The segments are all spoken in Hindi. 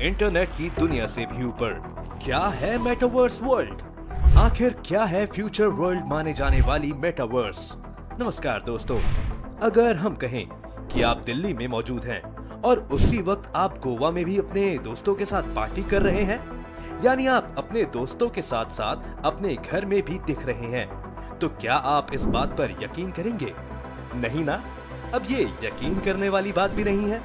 इंटरनेट की दुनिया से भी ऊपर। क्या है मेटावर्स वर्ल्ड? आखिर क्या है फ्यूचर वर्ल्ड माने जाने वाली मेटावर्स? नमस्कार दोस्तों, अगर हम कहें कि आप दिल्ली में मौजूद हैं और उसी वक्त आप गोवा में भी अपने दोस्तों के साथ पार्टी कर रहे हैं, यानी आप अपने दोस्तों के साथ साथ अपने घर में भी दिख रहे हैं, तो क्या आप इस बात पर यकीन करेंगे? नहीं ना। अब ये यकीन करने वाली बात भी नहीं है,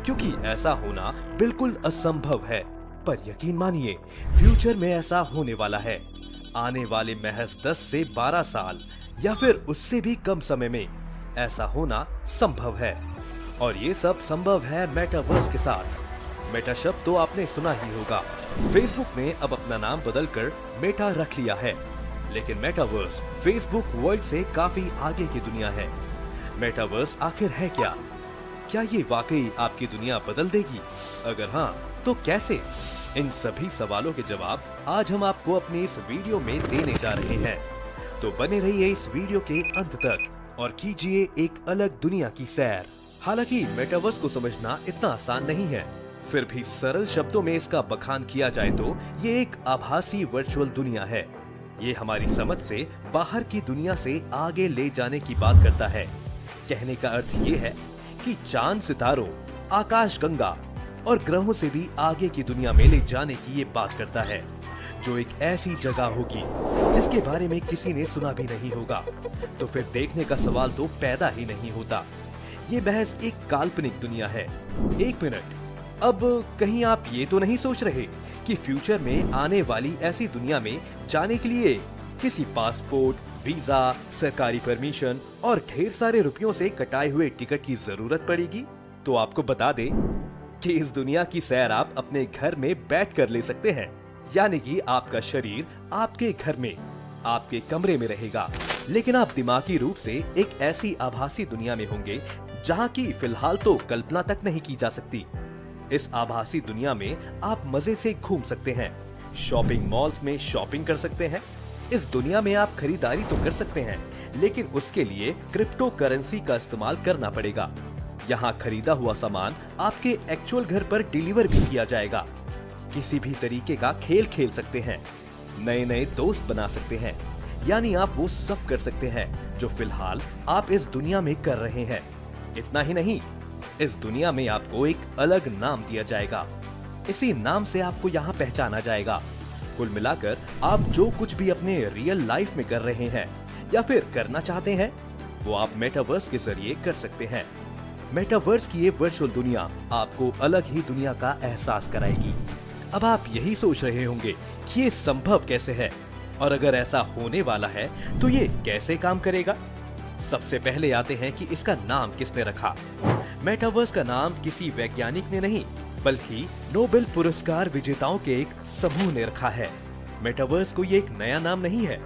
क्योंकि ऐसा होना बिल्कुल असंभव है। पर यकीन मानिए, फ्यूचर में ऐसा होने वाला है। आने वाले महज 10 से 12 साल या फिर उससे भी कम समय में ऐसा होना संभव है। और ये सब संभव है मेटावर्स के साथ। मेटा शब्द तो आपने सुना ही होगा। फेसबुक ने अब अपना नाम बदलकर मेटा रख लिया है, लेकिन मेटावर्स फेसबुक वर्ल्ड से काफी आगे की दुनिया है। मेटावर्स आखिर है क्या? क्या ये वाकई आपकी दुनिया बदल देगी? अगर हाँ, तो कैसे? इन सभी सवालों के जवाब आज हम आपको अपनी इस वीडियो में देने जा रहे हैं। तो बने रहिए इस वीडियो के अंत तक और कीजिए एक अलग दुनिया की सैर। हालांकि मेटावर्स को समझना इतना आसान नहीं है, फिर भी सरल शब्दों में इसका बखान किया जाए तो ये एक आभासी वर्चुअल दुनिया है। ये हमारी समझ से बाहर की दुनिया से आगे ले जाने की बात करता है। कहने का अर्थ ये है कि चांद, सितारों, आकाश गंगा और ग्रहों से भी आगे की दुनिया में ले जाने की ये बात करता है, जो एक ऐसी जगह होगी जिसके बारे में किसी ने सुना भी नहीं होगा। तो फिर देखने का सवाल तो पैदा ही नहीं होता। ये महज एक काल्पनिक दुनिया है। एक मिनट, अब कहीं आप ये तो नहीं सोच रहे कि फ्यूचर में आने वाली ऐसी दुनिया में जाने के लिए किसी पासपोर्ट, वीजा, सरकारी परमिशन और ढेर सारे रुपयों से कटाए हुए टिकट की जरूरत पड़ेगी? तो आपको बता दें कि इस दुनिया की सैर आप अपने घर में बैठ कर ले सकते हैं। यानी कि आपका शरीर आपके घर में, आपके कमरे में रहेगा, लेकिन आप दिमागी रूप से एक ऐसी आभासी दुनिया में होंगे जहां की फिलहाल तो कल्पना तक नहीं की जा सकती। इस आभासी दुनिया में आप मजे से घूम सकते हैं, शॉपिंग मॉल्स में शॉपिंग कर सकते हैं। इस दुनिया में आप खरीदारी तो कर सकते हैं, लेकिन उसके लिए क्रिप्टो करेंसी का इस्तेमाल करना पड़ेगा। यहाँ खरीदा हुआ सामान आपके एक्चुअल घर पर डिलीवर भी किया जाएगा। किसी भी तरीके का खेल खेल सकते हैं, नए नए दोस्त बना सकते हैं, यानी आप वो सब कर सकते हैं जो फिलहाल आप इस दुनिया में कर रहे हैं। इतना ही नहीं, इस दुनिया में आपको एक अलग नाम दिया जाएगा। इसी नाम से आपको यहाँ पहचाना जाएगा। कुल मिलाकर आप जो कुछ भी अपने रियल लाइफ में कर रहे हैं या फिर करना चाहते हैं, वो आप मेटावर्स के जरिए कर सकते हैं। मेटावर्स की ये वर्चुअल दुनिया आपको अलग ही दुनिया का एहसास कराएगी। अब आप यही सोच रहे होंगे कि ये संभव कैसे है, और अगर ऐसा होने वाला है तो ये कैसे काम करेगा? सबसे पहले आते हैं कि इसका नाम किसने रखा। मेटावर्स का नाम किसी वैज्ञानिक ने नहीं, बल्कि नोबेल पुरस्कार विजेताओं के एक समूह ने रखा है। मेटावर्स को ये एक नया नाम नहीं है,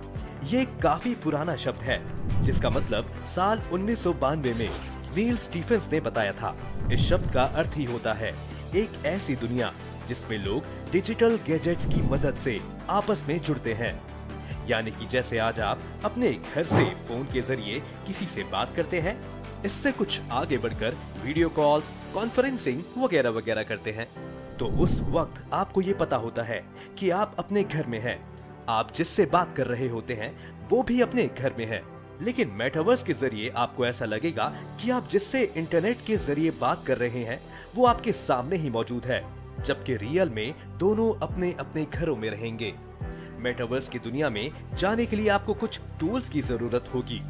ये एक काफी पुराना शब्द है, जिसका मतलब साल 1992 में नील स्टीफेंस ने बताया था। इस शब्द का अर्थ ही होता है एक ऐसी दुनिया जिसमें लोग डिजिटल गैजेट्स की मदद से आपस में जुड़ते हैं। यानी कि जैसे आज आप अपने घर से फोन के जरिए किसी से बात करते हैं, इससे कुछ आगे बढ़कर वीडियो कॉल्स, कॉन्फ्रेंसिंग वगैरह वगैरह करते हैं, तो उस वक्त आपको ये पता होता है कि आप अपने घर में हैं। आप जिससे बात कर रहे होते हैं वो भी अपने घर में है, लेकिन मेटावर्स के जरिए आपको ऐसा लगेगा कि आप जिससे इंटरनेट के जरिए बात कर रहे हैं वो आपके सामने ही मौजूद है, जबकि रियल में दोनों अपने अपने घरों में रहेंगे। मेटावर्स की दुनिया में जाने के लिए आपको कुछ टूल्स की जरूरत होगी।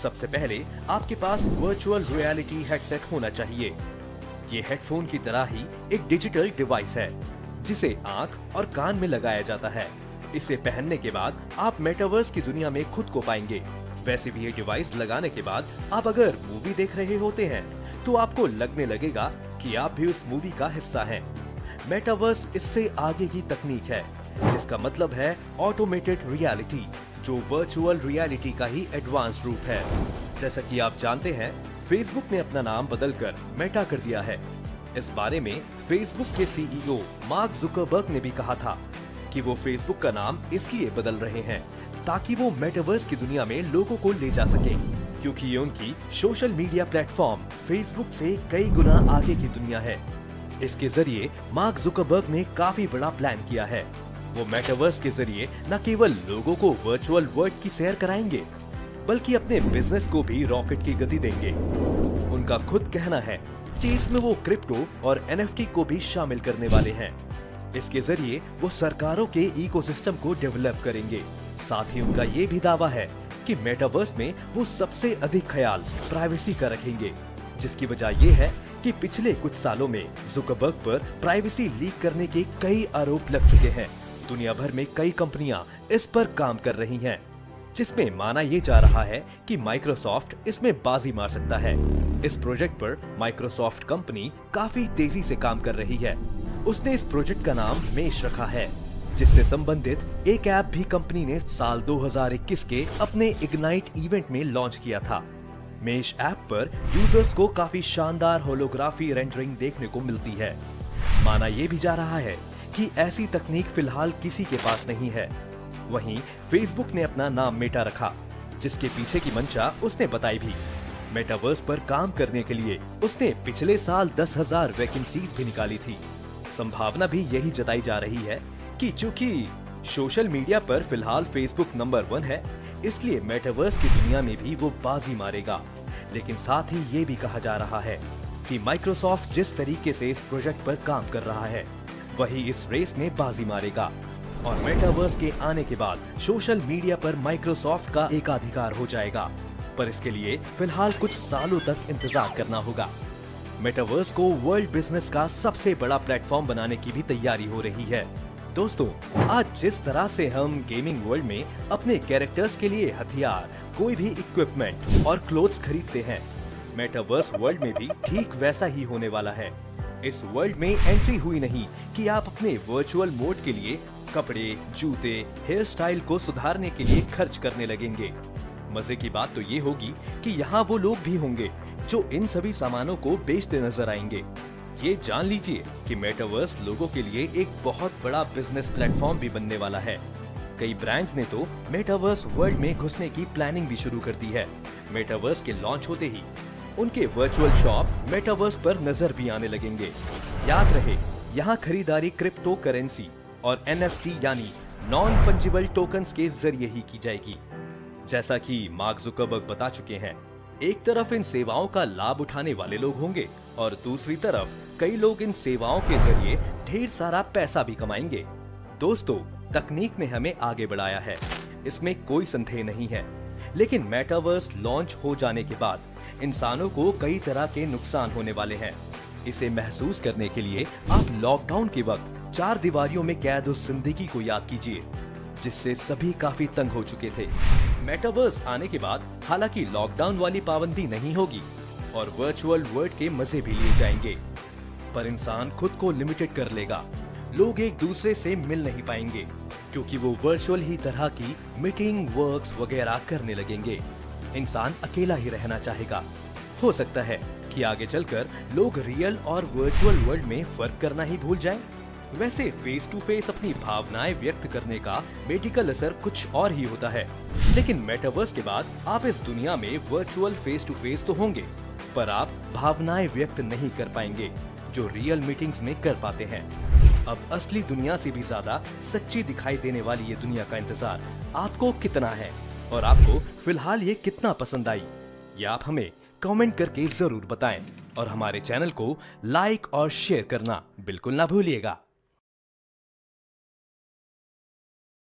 सबसे पहले आपके पास वर्चुअल रियलिटी हेडसेट होना चाहिए। ये हेडफोन की तरह ही एक डिजिटल डिवाइस है, जिसे आंख और कान में लगाया जाता है। इसे पहनने के बाद आप मेटावर्स की दुनिया में खुद को पाएंगे। वैसे भी ये डिवाइस लगाने के बाद आप अगर मूवी देख रहे होते हैं तो आपको लगने लगेगा कि आप भी उस मूवी का हिस्सा हैं। मेटावर्स इससे आगे की तकनीक है, जिसका मतलब है ऑटोमेटेड रियलिटी, जो वर्चुअल रियलिटी का ही एडवांस रूप है। जैसा कि आप जानते हैं, फेसबुक ने अपना नाम बदलकर मेटा कर दिया है। इस बारे में फेसबुक के सीईओ मार्क जुकरबर्ग ने भी कहा था कि वो फेसबुक का नाम इसलिए बदल रहे हैं ताकि वो मेटावर्स की दुनिया में लोगों को ले जा सके, क्योंकि ये उनकी सोशल मीडिया प्लेटफॉर्म फेसबुक से कई गुना आगे की दुनिया है। इसके जरिए मार्क जुकरबर्ग ने काफी बड़ा प्लान किया है। वो मेटावर्स के जरिए न केवल लोगों को वर्चुअल वर्ल्ड की सैर कराएंगे, बल्कि अपने बिजनेस को भी रॉकेट की गति देंगे। उनका खुद कहना है कि इसमें वो क्रिप्टो और एनएफटी को भी शामिल करने वाले हैं। इसके जरिए वो सरकारों के इकोसिस्टम को डेवलप करेंगे। साथ ही उनका ये भी दावा है कि मेटावर्स में वो सबसे अधिक ख्याल प्राइवेसी का रखेंगे, जिसकी वजह ये है कि पिछले कुछ सालों में जुकरबर्ग पर प्राइवेसी लीक करने के कई आरोप लग चुके हैं। दुनिया भर में कई कंपनियां इस पर काम कर रही हैं, जिसमें माना ये जा रहा है कि माइक्रोसॉफ्ट इसमें बाजी मार सकता है। इस प्रोजेक्ट पर माइक्रोसॉफ्ट कंपनी काफी तेजी से काम कर रही है। उसने इस प्रोजेक्ट का नाम मेश रखा है, जिससे संबंधित एक ऐप भी कंपनी ने साल 2021 के अपने इग्नाइट इवेंट में लॉन्च किया था। मेश ऐप पर यूजर्स को काफी शानदार होलोग्राफी रेंडरिंग देखने को मिलती है। माना यह भी जा रहा है कि ऐसी तकनीक फिलहाल किसी के पास नहीं है। वहीं फेसबुक ने अपना नाम मेटा रखा, जिसके पीछे की मंशा उसने बताई भी। मेटावर्स पर काम करने के लिए उसने पिछले साल 10,000 वैकेंसीज भी निकाली थी। संभावना भी यही जताई जा रही है कि चूंकि सोशल मीडिया पर फिलहाल फेसबुक नंबर 1 है, इसलिए मेटावर्स की दुनिया में भी वो बाजी मारेगा। लेकिन साथ ही ये भी कहा जा रहा है कि माइक्रोसॉफ्ट जिस तरीके से इस प्रोजेक्ट पर काम कर रहा है, वही इस रेस में बाजी मारेगा और मेटावर्स के आने के बाद सोशल मीडिया पर माइक्रोसॉफ्ट का एकाधिकार हो जाएगा। पर इसके लिए फिलहाल कुछ सालों तक इंतजार करना होगा। मेटावर्स को वर्ल्ड बिजनेस का सबसे बड़ा प्लेटफॉर्म बनाने की भी तैयारी हो रही है। दोस्तों, आज जिस तरह से हम गेमिंग वर्ल्ड में अपने कैरेक्टर्स के लिए हथियार, कोई भी इक्विपमेंट और क्लोथ्स खरीदते हैं, मेटावर्स वर्ल्ड में भी ठीक वैसा ही होने वाला है। इस वर्ल्ड में एंट्री हुई नहीं कि आप अपने वर्चुअल मोड के लिए कपड़े, जूते, हेयर स्टाइल को सुधारने के लिए खर्च करने लगेंगे। मजे की बात तो ये होगी कि यहाँ वो लोग भी होंगे जो इन सभी सामानों को बेचते नजर आएंगे। ये जान लीजिए कि मेटावर्स लोगों के लिए एक बहुत बड़ा बिजनेस प्लेटफॉर्म भी बनने वाला है। कई ब्रांड्स ने तो मेटावर्स वर्ल्ड में घुसने की प्लानिंग भी शुरू कर दी है। मेटावर्स के लॉन्च होते ही उनके वर्चुअल शॉप मेटावर्स पर नजर भी आने लगेंगे। याद रहे, यहाँ खरीदारी क्रिप्टो करेंसी और एनएफटी यानी नॉन फंजिबल टोकन्स के जरिए ही की जाएगी। जैसा कि मार्क जुकरबर्ग बता चुके हैं, एक तरफ इन सेवाओं का लाभ उठाने वाले लोग होंगे और दूसरी तरफ कई लोग इन सेवाओं के जरिए ढेर सारा पैसा भी कमाएंगे। दोस्तों, तकनीक ने हमें आगे बढ़ाया है, इसमें कोई संदेह नहीं है। लेकिन मेटावर्स लॉन्च हो जाने के बाद इंसानों को कई तरह के नुकसान होने वाले हैं। इसे महसूस करने के लिए आप लॉकडाउन के वक्त 4 दीवारियों में कैद उस जिंदगी को याद कीजिए, जिससे सभी काफी तंग हो चुके थे। मेटावर्स आने के बाद हालांकि लॉकडाउन वाली पाबंदी नहीं होगी और वर्चुअल वर्ल्ड के मजे भी लिए जाएंगे, पर इंसान खुद को लिमिटेड कर लेगा। लोग एक दूसरे से मिल नहीं पाएंगे क्योंकि वो वर्चुअल ही तरह की मीटिंग, वर्क्स वगैरह करने लगेंगे। इंसान अकेला ही रहना चाहेगा। हो सकता है कि आगे चलकर लोग रियल और वर्चुअल वर्ल्ड में फर्क करना ही भूल जाएं। वैसे फेस टू फेस अपनी भावनाएं व्यक्त करने का मेडिकल असर कुछ और ही होता है, लेकिन मेटावर्स के बाद आप इस दुनिया में वर्चुअल फेस टू फेस तो होंगे, पर आप भावनाएं व्यक्त नहीं कर पाएंगे जो रियल मीटिंग्स में कर पाते हैं। अब असली दुनिया से भी ज्यादा सच्ची दिखाई देने वाली ये दुनिया का इंतजार आपको कितना है और आपको फिलहाल ये कितना पसंद आई, ये आप हमें कमेंट करके जरूर बताएं और हमारे चैनल को लाइक और शेयर करना बिल्कुल ना भूलिएगा।